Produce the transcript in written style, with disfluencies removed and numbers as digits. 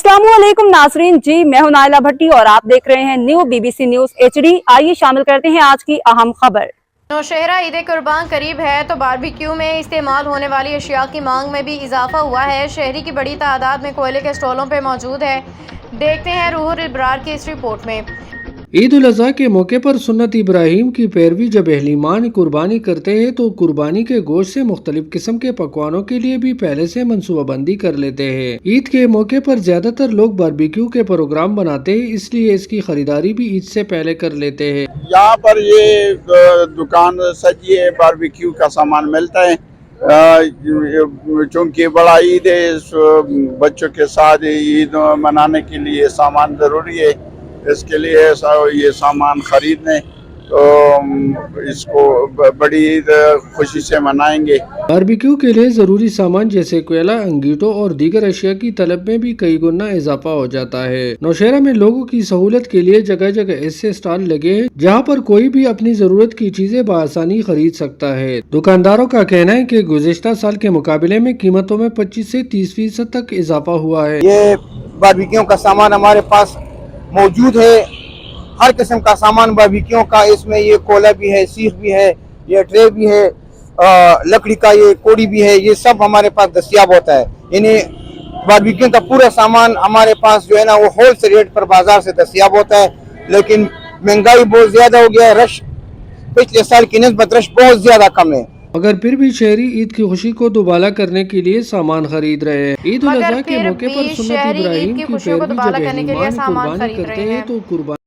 अस्सलामुअलैकुम नाजरीन जी, मैं हूं नाइला भट्टी और आप देख रहे हैं न्यू BBC न्यूज HD। आइए शामिल करते हैं आज की अहम खबर। नौशहरा ईद कुर्बान करीब है तो बारबेक्यू में इस्तेमाल होने वाली अशिया की मांग में भी इजाफा हुआ है। शहरी की बड़ी तादाद में कोयले के स्टॉलों पे मौजूद है। देखते हैं रूहुल इब्रार की इस रिपोर्ट में। ईद उल अज़हा के मौके पर सुन्नत इब्राहिम की पैरवी जब अहलीमान कुर्बानी करते हैं तो कुर्बानी के गोश्त से मुख्तलिफ किस्म के पकवानों के लिए भी पहले से मनसूबाबंदी कर लेते हैं। ईद के मौके पर ज्यादातर लोग बारबेक्यू के प्रोग्राम बनाते हैं, इसलिए इसकी खरीदारी भी ईद से पहले कर लेते हैं। यहाँ पर ये दुकान सजी है, बारबेक्यू का सामान मिलता है। चूँकि बड़ा ईद है, बच्चों के साथ ईद मनाने के लिए सामान ज़रूरी है, इसके लिए ये सामान खरीदने तो इसको बड़ी ईद खुशी से मनाएंगे। बारबेक्यू के लिए जरूरी सामान जैसे कोयला, अंगीठों और दीगर अशिया की तलब में भी कई गुना इजाफा हो जाता है। नौशहरा में लोगों की सहूलत के लिए जगह जगह ऐसे स्टॉल लगे हैं जहां पर कोई भी अपनी जरूरत की चीजें बआसानी खरीद सकता है। दुकानदारों का कहना है कि गुज़िश्ता साल के मुकाबले में कीमतों में 25 से 30% तक इजाफा हुआ है। ये बारबेक्यू का सामान हमारे पास मौजूद है, हर किस्म का सामान बारबेक्यू का। इसमें ये कोला भी है, सीख भी है, ये ट्रे भी है, लकड़ी का ये कोड़ी भी है, ये सब हमारे पास दस्तियाब होता है। यानी बारबेक्यू का पूरा सामान हमारे पास जो है ना वो होलसेल रेट पर बाजार से दस्तियाब होता है। लेकिन महंगाई बहुत ज्यादा हो गया है, रश पिछले साल की निस्बत रश बहुत ज्यादा कम है। मगर फिर भी शहरी ईद की खुशी को दुबाला करने के लिए सामान खरीद रहे हैं। ईद उल अज़हा के मौके पर सुन्नत इब्राहिम की पैरवी जब अहलीमान कुर्बानी करते हैं तो कुर्बानी